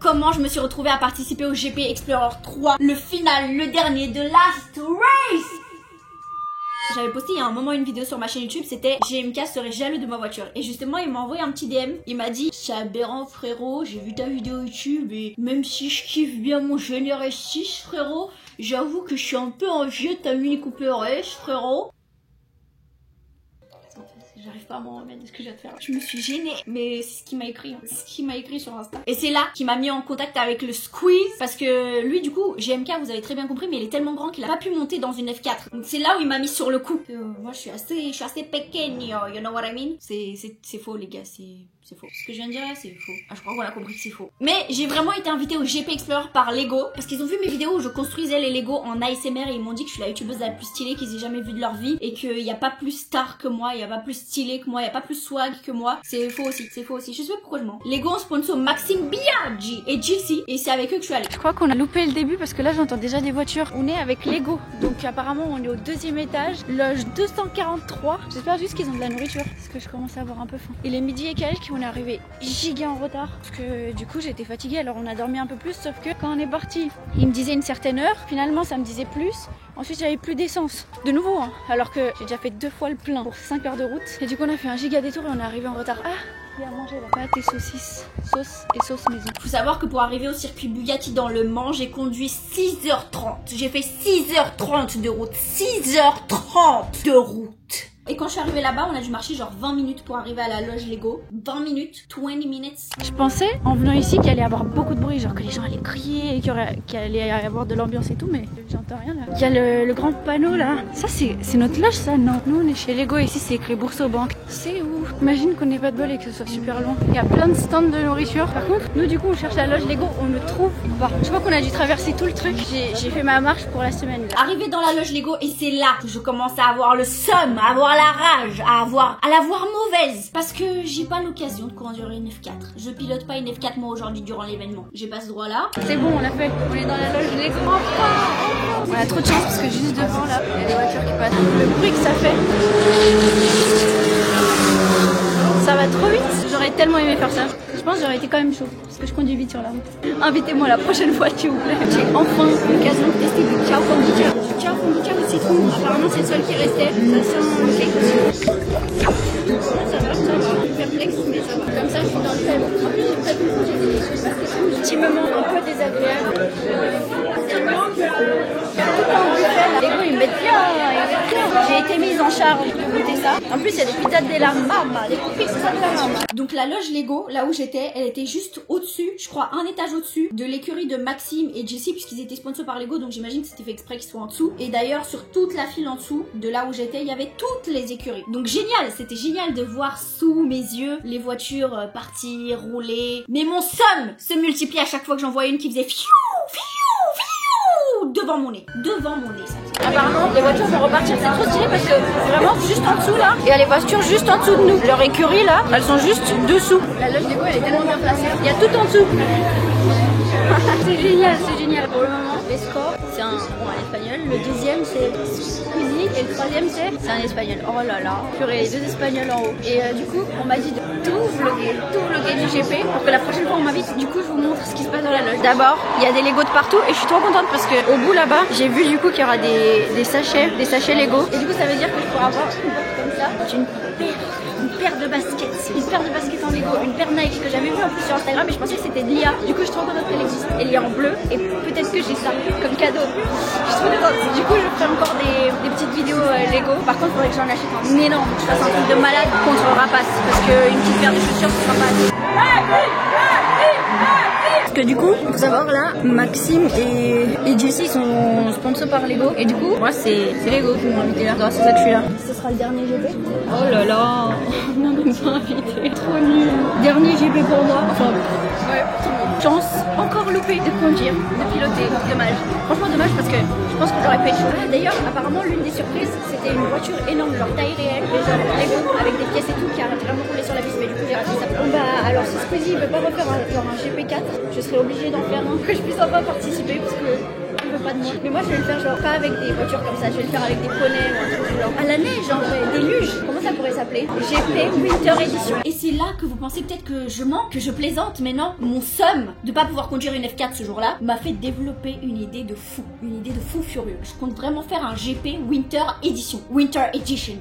Comment je me suis retrouvée à participer au GP Explorer 3, le final, le dernier de Last Race. J'avais posté il y a un moment une vidéo sur ma chaîne YouTube, c'était GMK serait jaloux de ma voiture. Et justement il m'a envoyé un petit DM, il m'a dit c'est aberrant frérot, j'ai vu ta vidéo YouTube et même si je kiffe bien mon Généré 6 frérot, j'avoue que je suis un peu envieux de ta Mini Cooper S frérot. J'arrive pas à m'en remettre de ce que je viens de faire. Je me suis gênée. Mais c'est ce qu'il m'a écrit. C'est ce qu'il m'a écrit sur Insta. Et c'est là qu'il m'a mis en contact avec le Squeeze. Parce que lui, du coup, GMK, vous avez très bien compris, mais il est tellement grand qu'il a pas pu monter dans une F4. Donc c'est là où il m'a mis sur le coup. Moi, je suis assez pequeño. You know what I mean? C'est faux, les gars. C'est faux. Ce que je viens de dire là, c'est faux. Ah, je crois qu'on a compris que c'est faux. Mais j'ai vraiment été invitée au GP Explorer par Lego. Parce qu'ils ont vu mes vidéos où je construisais les Lego en ASMR et ils m'ont dit que je suis la youtubeuse la plus stylée qu'ils aient jamais vue de leur vie. Et qu'il n'y a pas plus star que moi, il n'y a pas plus stylé que moi, il n'y a pas plus swag que moi. C'est faux aussi, c'est faux aussi. Je sais pas pourquoi je mens. Lego en sponsor Maxime Biaggi et JC. Et c'est avec eux que je suis allée. Je crois qu'on a loupé le début parce que là j'entends déjà des voitures. On est avec Lego. Donc apparemment on est au 2e étage. Loge 243. J'espère juste qu'ils ont de la nourriture. Parce que je commence à avoir un peu faim. Il est midi et quelques, on est arrivé giga en retard parce que du coup j'étais fatiguée, alors on a dormi un peu plus, sauf que quand on est parti il me disait une certaine heure, finalement ça me disait plus, ensuite j'avais plus d'essence de nouveau hein, alors que j'ai déjà fait 2 fois le plein pour 5 heures de route et du coup on a fait un giga détour et on est arrivé en retard. Ah, il y a à manger là, pâtes et saucisses, sauce et sauce maison. Faut savoir que pour arriver au circuit Bugatti dans Le Mans, j'ai conduit 6h30, j'ai fait 6h30 de route, 6h30 de route. Et quand je suis arrivée là-bas, on a dû marcher genre 20 minutes pour arriver à la loge Lego. 20 minutes, 20 minutes. Je pensais, en venant ici, qu'il allait y avoir beaucoup de bruit, genre que les gens allaient crier et qu'il allait y avoir de l'ambiance et tout, mais j'entends rien là. Il y a le grand panneau là. Ça, c'est notre loge ça? Non. Nous, on est chez Lego, ici, c'est écrit Bourse aux banques. C'est où? Imagine qu'on n'ait pas de bol et que ce soit super loin. Il y a plein de stands de nourriture. Par contre, nous, du coup, on cherche la loge Lego, on ne trouve pas. Je crois qu'on a dû traverser tout le truc. J'ai fait ma marche pour la semaine. Arrivé dans la loge Lego, et c'est là que je commence à avoir le seum, à avoir la rage, à la voir mauvaise. Parce que j'ai pas l'occasion de conduire une F4. Je pilote pas une F4 moi aujourd'hui durant l'événement. J'ai pas ce droit là. C'est bon, on l'a fait. On est dans la loge Lego. On a trop de chance parce que juste devant là, il y a des voitures qui passent. Le bruit que ça fait. Ça va trop vite. J'aurais tellement aimé faire ça. Je pense que j'aurais été quand même chaud parce que je conduis vite sur la route. Invitez-moi la prochaine fois s'il vous plaît. J'ai enfin l'occasion de tester du Ciao Kombucha. Du Ciao Kombucha au citron. Apparemment c'est le seul qui restait. Ça sent cake aussi. Ça va. Je suis perplexe mais ça va. Comme ça je suis dans le thème. En plus j'ai peut-être une fois j'ai des choses qui me manquent un peu désagréables. Lego ils me mettent bien. J'ai été mise en charge pour goûter ça. En plus il y a des pizzas de la mama. Des pizzas de la mama. Donc la loge Lego, là où j'étais, elle était juste au-dessus, je crois un étage au-dessus de l'écurie de Maxime et Jessie puisqu'ils étaient sponsors par Lego, donc j'imagine que c'était fait exprès qu'ils soient en dessous. Et d'ailleurs sur toute la file en dessous de là où j'étais, il y avait toutes les écuries. Donc génial, c'était génial de voir sous mes yeux les voitures partir, rouler. Mais mon somme se multiplie à chaque fois que j'en voyais une qui faisait fiou, fiou, fiou devant mon nez. Devant mon nez, ça. Apparemment, les voitures vont repartir, c'est trop stylé parce que vraiment juste en dessous là, il y a les voitures juste en dessous de nous. Leur écurie là, elles sont juste dessous. La loge Lego elle est tellement bien placée. Il y a tout en dessous. C'est génial, c'est génial. Pour le moment, les scores, c'est un espagnol. Le deuxième c'est Squeezie et le troisième c'est un espagnol. Oh là là, purée, les 2 espagnols en haut. Et du coup, on m'a dit de tout vlogger du GP pour que la prochaine fois on m'invite. Du coup, je vous montre ce qui se passe dans la loge. D'abord, il y a des Lego de partout et je suis trop contente parce que au bout là-bas, j'ai vu du coup qu'il y aura des sachets Lego. Et du coup, ça veut dire que je pourrai avoir une boîte comme ça, une paire de baskets. Une paire de baskets en Lego, une paire Nike que j'avais vu en plus sur Instagram et je pensais que c'était de l'IA. Du coup, je suis trop contente qu'elle existe. Elle est en bleu et peut-être que j'ai ça comme cadeau. Je suis trop contente. Du coup, je ferai encore des petites vidéos Lego. Par contre, il faudrait que j'en achète un énorme. Je fasse un truc de malade contre Rapace parce qu'une petite paire de chaussures, ce sera pas assez. Parce que du coup, faut savoir là, Maxime et Jessie sont sponsors par Lego. Et du coup, moi c'est Lego qui m'ont invité là. C'est ça que je suis là. Ce sera le dernier GP. Oh là là, on a même pas invité. Trop nul. Dernier GP pour moi. Enfin, ouais, chance. Encore loupé de conduire, de piloter. Dommage. Franchement dommage parce que je pense que j'aurais pêché. Ah, d'ailleurs, apparemment l'une des surprises, c'était une voiture énorme, leur taille réelle, mais genre Lego avec des pièces et tout qui a vraiment roulé sur la piste. Mais du coup, j'ai raté ça. Bah alors si Squeezie veut pas refaire un GP4, je serais obligée d'en faire un que je puisse enfin participer parce que il veut pas de moi. Mais moi je vais le faire genre pas avec des voitures comme ça, je vais le faire avec des poneys ou un truc du genre. À la neige en vrai, des luges. Comment comment ça pourrait s'appeler? GP Winter Edition. Et c'est là que vous pensez peut-être que je mens, que je plaisante, mais non, mon seum de pas pouvoir conduire une F4 ce jour-là m'a fait développer une idée de fou furieux. Je compte vraiment faire un GP Winter Edition,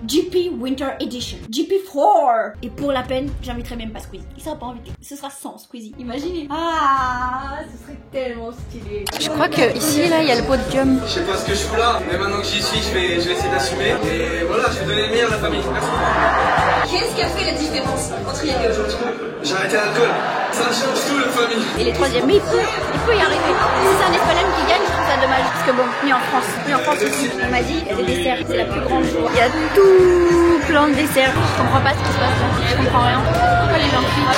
GP Winter Edition, GP4. Et pour la peine, j'inviterai même pas Squeezie. Il sera pas invité, ce sera sans Squeezie. Imaginez. Ah, ce serait tellement stylé. Je crois que ici là il y a le podium. Je sais pas ce que je fous là, mais maintenant que j'y suis, je vais essayer d'assumer. Et voilà, je vais donner le meilleur à la famille. Merci. Qu'est-ce qui a fait la différence entre hier et aujourd'hui? J'ai arrêté l'alcool. Ça change tout, la famille. Et les troisièmes, mais il peut y arriver. Si c'est un espagnol qui gagne, je trouve ça dommage. Parce que bon, lui en France aussi. On m'a dit, il y a des desserts, c'est la plus grande joie. Il y a tout plein de desserts. Je comprends pas ce qui se passe là. Je comprends rien. Pourquoi les gens crient?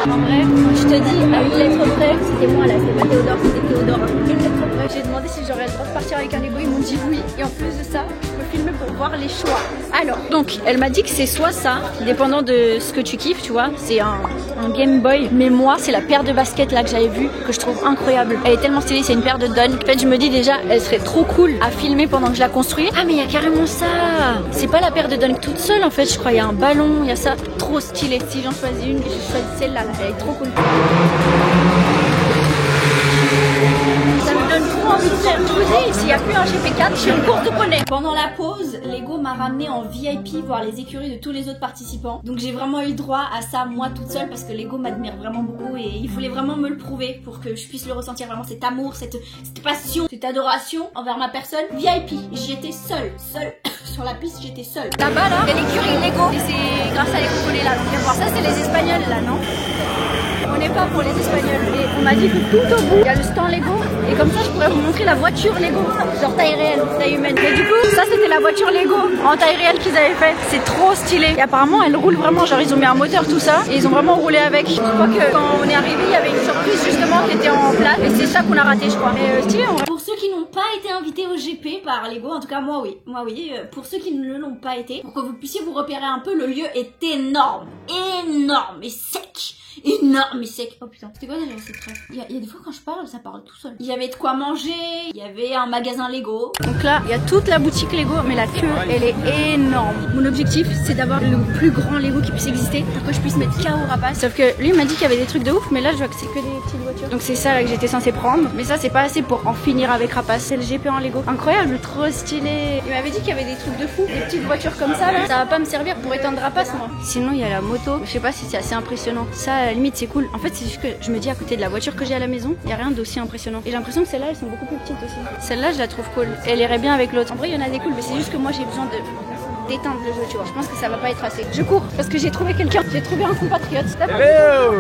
En vrai, je te dis, à une lettre près, c'était moi là, c'était pas Théodore, c'était Théodore. Une lettre près, j'ai demandé si j'aurais le droit de partir avec un Lego, ils m'ont dit oui. Et en plus de ça, je peux filmer pour voir les choix. Alors, donc, elle m'a dit que c'est soit ça, dépendant de ce que tu kiffes, tu vois, c'est un Game Boy. Mais moi, c'est la paire de baskets là que j'avais vue, que je trouve incroyable. Elle est tellement stylée, c'est une paire de Dunk. En fait, je me dis déjà, elle serait trop cool à filmer pendant que je la construis. Ah, mais il y a carrément ça. C'est pas la paire de Dunk toute seule en fait, je crois, il y a un ballon, il y a ça. Trop stylé. Si j'en choisis une, je choisis celle-là, là. Elle est trop cool. Ça me donne trop envie de faire. Je vous dis, s'il n'y a plus un GP4, je suis une course de poney. Pendant la pause, Lego m'a ramené en VIP voir les écuries de tous les autres participants. Donc j'ai vraiment eu droit à ça moi toute seule parce que Lego m'admire vraiment beaucoup et il voulait vraiment me le prouver pour que je puisse le ressentir vraiment cet amour, cette passion, cette adoration envers ma personne. VIP, j'y étais seule. Sur la piste, j'étais seule. Là-bas, là, il y a l'écurie Lego et c'est grâce à les Congolais là. Donc, voir ça, c'est les Espagnols là, non? On n'est pas pour les Espagnols. Et on m'a dit que tout au bout, il y a le stand Lego. Et comme ça, je pourrais vous montrer la voiture Lego. Genre taille réelle, taille humaine. Et du coup, ça, c'était la voiture Lego en taille réelle qu'ils avaient faite. C'est trop stylé. Et apparemment, elle roule vraiment. Genre, ils ont mis un moteur, tout ça. Et ils ont vraiment roulé avec. Je crois que quand on est arrivé, il y avait une surprise justement qui était en place. Et c'est ça qu'on a raté, je crois. Mais stylé, en vrai. Pour ceux qui n'ont pas été invités au GP par Lego, en tout cas moi oui, pour ceux qui ne l'ont pas été, pour que vous puissiez vous repérer un peu, le lieu est énorme et sec. Énorme et sec. Oh putain, c'était quoi déjà cette rêve? Il y a des fois quand je parle, ça parle tout seul. Il y avait de quoi manger, il y avait un magasin Lego. Donc là, il y a toute la boutique Lego, mais la queue, elle est énorme. Mon objectif, c'est d'avoir le plus grand Lego qui puisse exister pour que je puisse mettre KO Rapace. Sauf que lui m'a dit qu'il y avait des trucs de ouf, mais là, je vois que c'est que des petites voitures. Donc c'est ça là que j'étais censée prendre. Mais ça, c'est pas assez pour en finir avec Rapace. C'est le GP en Lego. Incroyable, trop stylé. Il m'avait dit qu'il y avait des trucs de fou, des petites voitures comme ça là. Ça va pas me servir pour éteindre Rapace, moi. Sinon, il y a la moto. Je sais pas si c'est assez impressionnant. Ça, à la limite, c'est cool. En fait, c'est juste que je me dis à côté de la voiture que j'ai à la maison, il y a rien d'aussi impressionnant. Et j'ai l'impression que celles-là, elles sont beaucoup plus petites aussi. Celle-là, je la trouve cool. Elle irait bien avec l'autre. En vrai, il y en a des cool, mais c'est juste que moi, j'ai besoin d'éteindre le jeu, tu vois. Je pense que ça va pas être assez. Je cours parce que j'ai trouvé quelqu'un. J'ai trouvé un compatriote.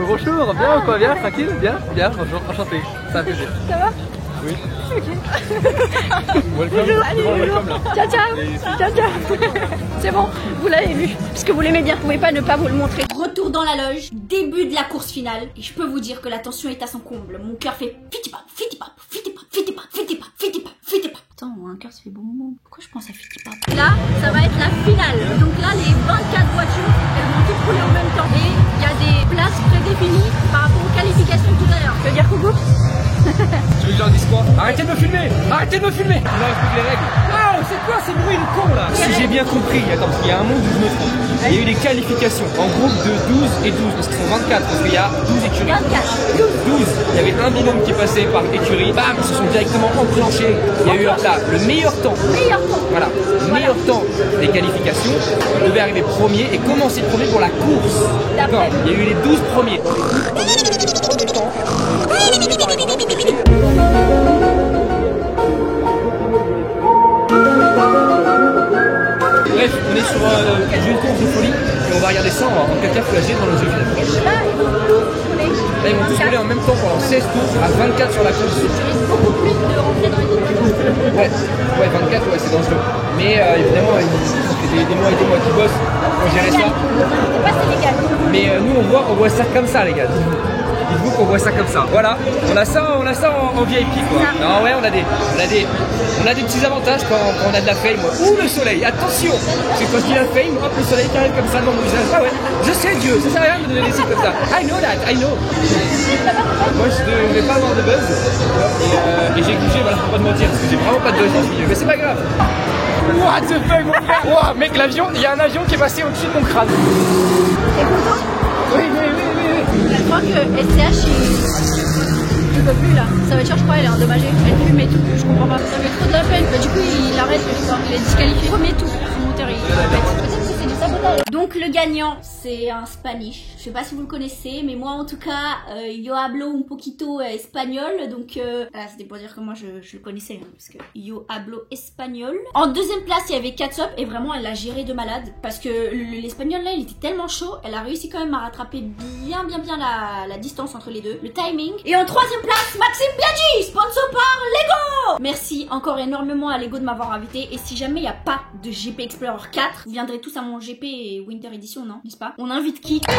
Bonjour, bien ou quoi? Bien, tranquille? Bien, bonjour, enchanté. Ça fait plaisir. Ça va? Oui. Ok. Welcome. Welcome là. Ciao, ciao. C'est bon, vous l'avez vu. Puisque vous l'aimez bien, vous pouvez pas ne pas vous le montrer. Retour dans la loge, début de la course finale. Et je peux vous dire que la tension est à son comble. Mon cœur fait fitipap, fitipap, fitipap, fitipap, fitipap, fitipap, fitipap. Attends, un cœur se fait boum boum. Pourquoi je pense à fitipap? Là, ça va être la finale. Donc là, les 24 voitures, elles vont toutes rouler en même temps. Et il y a des places prédéfinies par rapport aux qualifications tout à l'heure. Tu veux dire coucou? Tu veux que j'en dise quoi? Arrêtez de me filmer! Arrêtez de me filmer! Je vous explique les règles. Wow, c'est quoi ces bruits de con là? Si j'ai bien compris, attends, parce qu'il y a un monde où je me trompe. Il y a eu des qualifications en groupe de 12 et 12, parce qu'ils sont 24, parce qu'il y a 12 écuries. 24, 12. Il y avait un binôme qui passait par écurie, bam, ils se sont directement enclenchés. Il y a eu là le meilleur temps. Voilà, le meilleur temps des qualifications. On devait arriver premier et commencer premier pour la course. D'accord. Il y a eu les 12 premiers. Bref, on est sur un jeu de course de folie et on va regarder ça, on va avoir quelqu'un flagé dans le jeu final. là, ils vont tous rouler. Là, ils vont tous rouler en même temps pendant 16 tours à 24 sur la course. Tu risques beaucoup plus de rentrer dans les autres. Ouais, 24, ouais, c'est dangereux. Mais évidemment, il y a des mois et des mois qui bossent pour gérer ça. C'est pas, c'est légal. Mais nous, on voit ça comme ça, les gars. Dites-vous qu'on voit ça comme ça. Voilà, on a ça en VIP quoi. Non ouais, on a des petits avantages quand on a de la fame. Ouh le soleil, attention. Parce que quand je dis la fame, hop le soleil qui arrive comme ça dans mon visage. Ah ouais, je sais Dieu, ça sert à rien de me donner des signes comme ça. I know that, I know. Moi je ne vais pas avoir de buzz. Et j'ai bougé, voilà, pour pas te mentir, parce que j'ai vraiment pas de buzz dans ce milieu. Mais c'est pas grave. What the fuck mon frère. Wow, mec, l'avion, il y a un avion qui est passé au-dessus de mon crâne. T'es content? Oui. Je crois que SCH il peut plus là. Sa voiture je crois elle est endommagée. Elle fume et tout. Je comprends pas. Ça fait trop de la peine. Bah, du coup il arrête je crois. Il est disqualifié. Premier tour. Son moteur il répète. Peut-être que c'est du sabotage. Donc le gagnant, c'est un Spanish. Je sais pas si vous le connaissez, mais moi en tout cas, yo hablo un poquito espagnol. Donc voilà, c'était pour dire que moi je le connaissais, hein, parce que yo hablo espagnol. En deuxième place, il y avait Catsup et vraiment elle l'a géré de malade parce que l'espagnol là, il était tellement chaud, elle a réussi quand même à rattraper bien la distance entre les deux, le timing. Et en troisième place, Maxime Biaggi, sponsor par Lego. Merci encore énormément à Lego de m'avoir invité. Et si jamais il n'y a pas de GP Explorer 4, vous viendrez tous à mon GP et Winter Edition, non? N'est-ce pas? On invite qui? On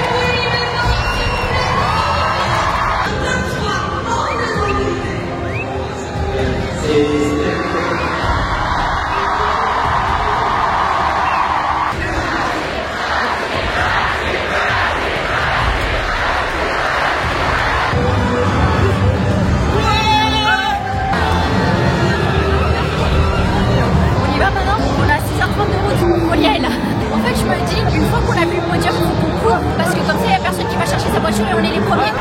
y va maintenant? On a 6h30 de route. On y est là. En fait je me dis, une fois qu'on a vu le podium, il faut qu'on court. Parce que comme ça il n'y a personne qui va chercher sa voiture et on est les premiers.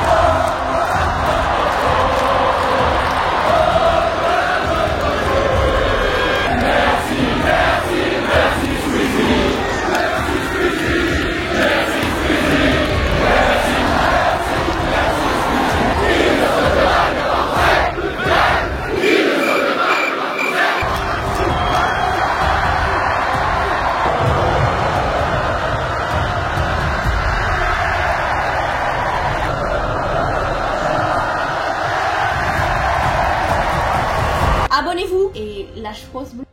Abonnez-vous et lâche pause.